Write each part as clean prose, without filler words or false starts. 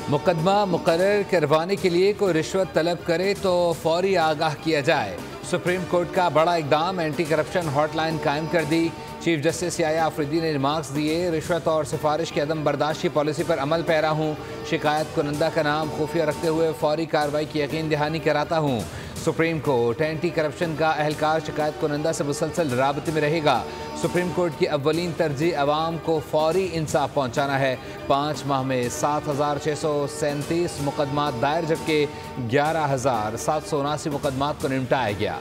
मुकदमा मुकर्रर करवाने के लिए कोई रिश्वत तलब करे तो फौरी आगाह किया जाए। सुप्रीम कोर्ट का बड़ा इकदाम, एंटी करप्शन हॉटलाइन कायम कर दी। चीफ जस्टिस याया आफरीदी ने रिमार्क्स दिए, रिश्वत और सिफारिश की अदम बर्दाश्त की पॉलिसी पर अमल पैरा हूँ। शिकायत कुनंदा का नाम खुफिया रखते हुए फौरी कार्रवाई की यकीन दहानी कराता हूँ। सुप्रीम कोर्ट एंटी करप्शन का अहलकार शिकायत कुनंदा से मुसलसल राबते में रहेगा। सुप्रीम कोर्ट की अव्वलीन तरजीह अवाम को फौरी इंसाफ पहुँचाना है। 5 माह में 7,637 मुकदमात दायर, जबकि 11,779 मुकदमात को निपटाया गया।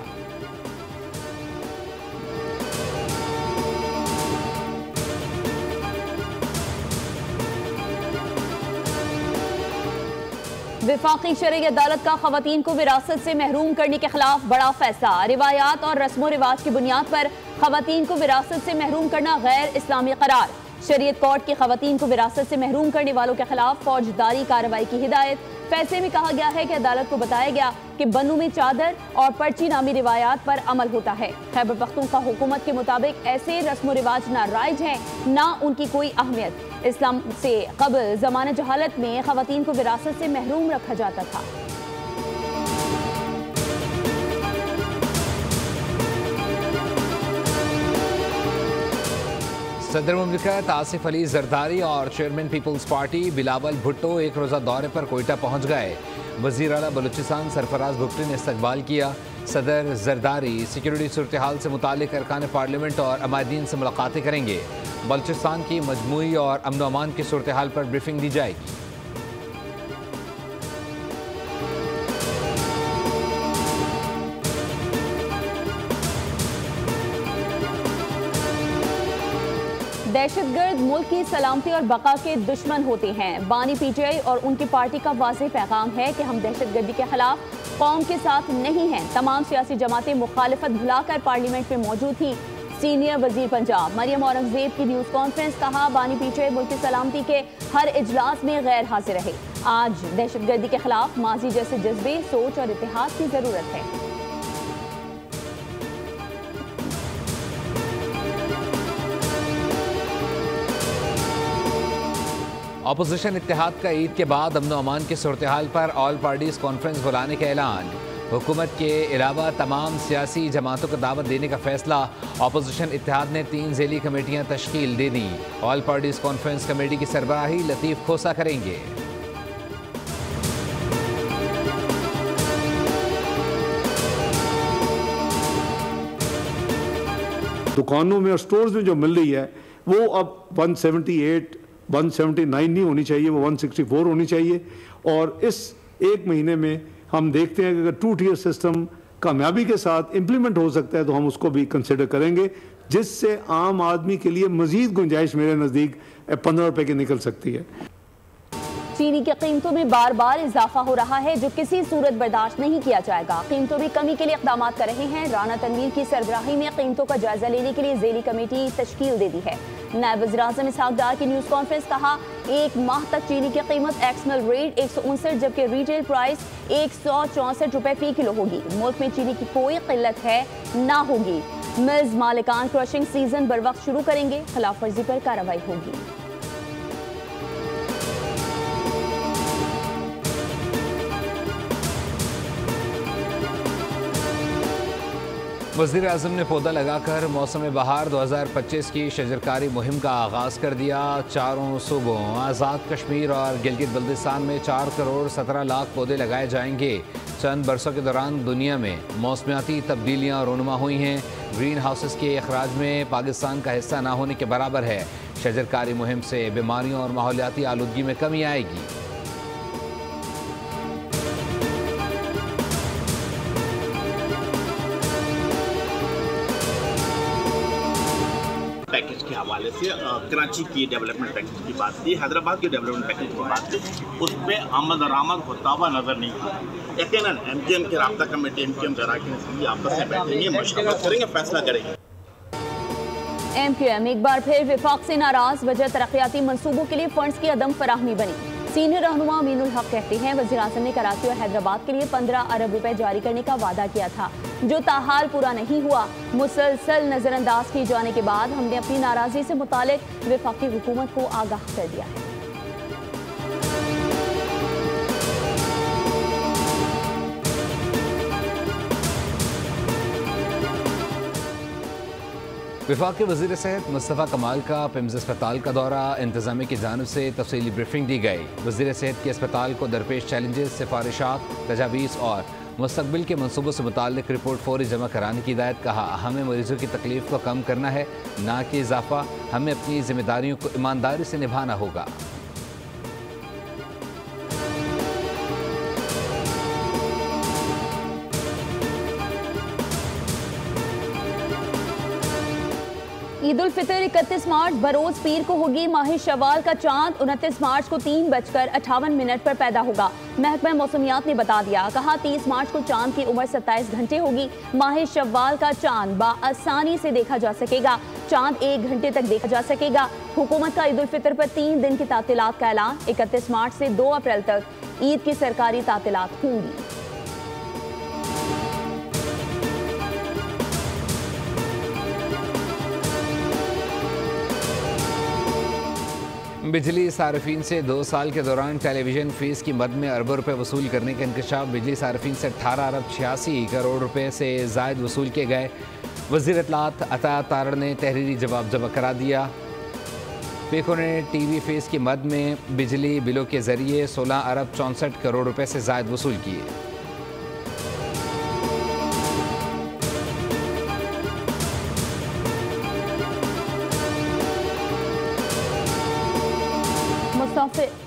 विफाकी शरई अदालत का खवातीन को विरासत से महरूम करने के खिलाफ बड़ा फैसला। रिवायात और रस्मो रिवाज की बुनियाद पर खवातीन को विरासत से महरूम करना गैर इस्लामी करार। शरीयत कोर्ट की खवातीन को विरासत से महरूम करने वालों के खिलाफ फौजदारी कार्रवाई की हिदायत। फैसले में कहा गया है कि अदालत को बताया गया कि बन्नू में चादर और पर्ची नामी रिवायात पर अमल होता है। खैबर पख्तूनख्वा हुकूमत के मुताबिक ऐसे रस्म रिवाज ना राइज हैं, ना उनकी कोई अहमियत। इस्लाम से कबल ज़माने जहालत में खवातीन को विरासत से महरूम रखा जाता था। सदर मुमलिकत आसिफ अली जरदारी और चेयरमैन पीपल्स पार्टी बिलावल भुट्टो एक रोज़ा दौरे पर कोयटा पहुंच गए। वज़ीर आला बलूचिस्तान सरफराज भुट्टो ने इस्तकबाल किया। सदर जरदारी सिक्योरिटी सूरत हाल से मुतालिक अरकान पार्लियामेंट और अमायदीन से मुलाकातें करेंगे। बलूचिस्तान की मजमूई और अमन अमान की सूरत हाल पर ब्रीफिंग दी जाएगी। दहशतगर्द मुल्क की सलामती और बका के दुश्मन होते हैं। बानी पीटीआई और उनकी पार्टी का वाज़ेह पैगाम है कि हम दहशतगर्दी के खिलाफ कौम के साथ नहीं हैं। तमाम सियासी जमातें मुखालिफत भुलाकर पार्लियामेंट में मौजूद थी। सीनियर वजीर पंजाब मरियम औरंगजेब की न्यूज़ कॉन्फ्रेंस, कहा बानी पीटीआई मुल्क की सलामती के हर इजलास में गैर हाजिर रहे। आज दहशतगर्दी के खिलाफ माजी जैसे जज्बे, सोच और इत्तेहाद की जरूरत है। अपोजिशन इत्तेहाद का ईद के बाद अमन अमान की सूरत हाल पर ऑल पार्टीज कॉन्फ्रेंस बुलाने का ऐलान। हुकूमत के अलावा तमाम सियासी जमातों को दावत देने का फैसला। अपोजिशन इत्तेहाद ने 3 ज़ेली कमेटियां तश्कील दे दी। ऑल पार्टीज कॉन्फ्रेंस कमेटी की सरबराही लतीफ़ खोसा करेंगे। दुकानों में और स्टोर्स में जो मिल रही है वो अब 178 179 नहीं होनी चाहिए, वो 164 होनी चाहिए। और इस एक महीने में हम देखते हैं कि अगर 2 टियर सिस्टम कामयाबी के साथ इम्प्लीमेंट हो सकता है तो हम उसको भी कंसिडर करेंगे, जिससे आम आदमी के लिए मजीद गुंजाइश मेरे नज़दीक 15 रुपए की निकल सकती है। चीनी की कीमतों में बार बार इजाफा हो रहा है, जो किसी सूरत बर्दाश्त नहीं किया जाएगा। कीमतों में कमी के लिए इक़दाम कर रहे हैं। राना तनवीर की सरबराही में कीमतों का जायजा लेने के लिए ज़ेली कमेटी तश्कील दे दी है। नायब वज़ीर-ए-आज़म इसहाक डार की न्यूज़ कॉन्फ्रेंस, कहा 1 माह तक चीनी की कीमत एक्सनल रेट 159 जबकि रिटेल प्राइस 164 रुपए फी किलो होगी। मुल्क में चीनी की कोई किल्लत है ना होगी। मिल्स मालिकान क्रशिंग सीजन बर वक्त शुरू करेंगे, खिलाफ वर्जी पर कार्रवाई होगी। वज़ीर आज़म ने पौधा लगाकर मौसम बहार 2025 की शजरकारी मुहिम का आगाज़ कर दिया। चारों सूबों आज़ाद कश्मीर और गिलगित बल्तिस्तान में 4 करोड़ 17 लाख पौधे लगाए जाएंगे। चंद बरसों के दौरान दुनिया में मौसमियाती तब्दीलियाँ रूनुमा हुई हैं। ग्रीन हाउसेस के अखराज में पाकिस्तान का हिस्सा ना होने के बराबर है। शजरकारी मुहिम से बीमारियों और माहौलियाती आलूदगी में कमी आएगी। पैकेज के हवाले से कराची की डेवलपमेंट पैकेज की बात की, हैदराबाद के डेवलपमेंट पैकेज की बात की, उस पर आमद दरामद होता हुआ नजर नहीं आता। यकीनन एमकेएम की राब्ता कमेटी एमकेएम जराकीन असम्बली आपस में बैठेंगे, मशवरा करेंगे, फैसला करेंगे। एमकेएम एक बार फिर विफाक से नाराज, वजह तरक्याती मंसूबों के लिए फंड्स की अदम फराहमी बनी। सीनियर रहनुमा अमीनुल हक कहते हैं वज़ीर आज़म ने कराची और हैदराबाद के लिए 15 अरब रुपए जारी करने का वादा किया था, जो ताहाल पूरा नहीं हुआ। मुसलसल नजरअंदाज किए जाने के बाद हमने अपनी नाराजगी से मुतालिक वफाकी हुकूमत को आगाह कर दिया है। वफाकी वज़ीर सेहत मुस्तफ़ा कमाल का पिम्स अस्पताल का दौरा, इंतज़ामिया की जानिब से तफसीली ब्रीफिंग दी गई। वज़ीर सेहत के अस्पताल को दरपेश चैलेंजेस, सिफारिशात, तजावीज़ और मुस्तक़बिल के मनसूबों से मुताल्लिक़ रिपोर्ट फौरी जमा कराने की हिदायत। कहा, हमें मरीजों की तकलीफ़ को कम करना है, ना कि इजाफा। हमें अपनी जिम्मेदारियों को ईमानदारी से निभाना होगा। ईद उल फितर 31 मार्च बरोज पीर को होगी। माह शवाल का चांद 29 मार्च को 3:58 पर पैदा होगा। महकमा मौसमियात ने बता दिया, कहा 30 मार्च को चांद की उम्र 27 घंटे होगी। माह शवाल का चांद बाआसानी से देखा जा सकेगा। चांद 1 घंटे तक देखा जा सकेगा। हुकूमत का ईद उल फितर पर 3 दिन की तातीलात का ऐलान। 31 मार्च से 2 अप्रैल तक ईद की सरकारी तातीलात होंगी। बिजली सार्फिन से 2 साल के दौरान टेलीविजन फीस की मद में अरबों रुपए वसूल करने का इंकशाफ। बिजली सार्फिन से 18 अरब 86 करोड़ रुपए से जायद वसूल किए गए। वज़ीर इत्तलात अता तारड़ ने तहरीरी जवाब जमा करा दिया। पेको ने टीवी फीस की मद में बिजली बिलों के जरिए 16 अरब 64 करोड़ रुपए से जायद वसूल किए।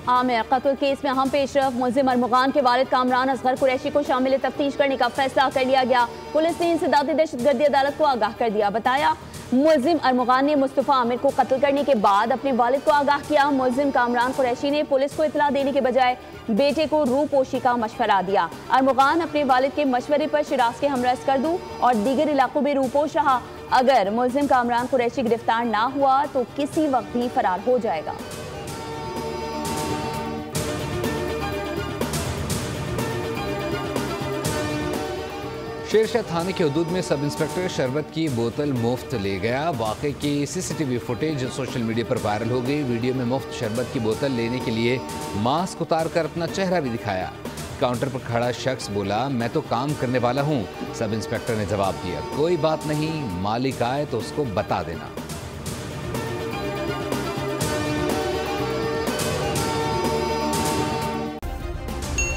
आमिर कत्ल केस में अहम पेशरफ। मुलजिम अरमुगान के वालिद कामरान असगर कुरैशी को शामिल तफ्तीश करने का फैसला कर लिया गया। पुलिस ने इंसदादी दहशतगर्दी अदालत को आगाह कर दिया। बताया, मुलजिम अरमुगान ने मुस्तफ़ा आमिर को कत्ल करने के बाद अपने वालिद को आगाह किया। मुलजिम कामरान कुरैशी ने पुलिस को इतला देने के बजाय बेटे को रूपोशी का मशवरा दिया। अरमुगान अपने वालिद के मशवरे पर शिराज के हमरा स्कर्दू और दीगर इलाकों में रूपोश रहा। अगर मुलजिम कामरान कुरैशी गिरफ्तार ना हुआ तो किसी वक्त भी फरार हो जाएगा। शेरशाह थाने के हदूद में सब इंस्पेक्टर शरबत की बोतल मुफ्त ले गया। वाक़े की CCTV फुटेज सोशल मीडिया पर वायरल हो गई। वीडियो में मुफ्त शरबत की बोतल लेने के लिए मास्क उतार कर अपना चेहरा भी दिखाया। काउंटर पर खड़ा शख्स बोला, मैं तो काम करने वाला हूँ। सब इंस्पेक्टर ने जवाब दिया, कोई बात नहीं, मालिक आए तो उसको बता देना।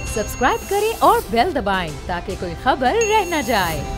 सब्सक्राइब करें और बेल दबाएं ताकि कोई खबर रह न जाए।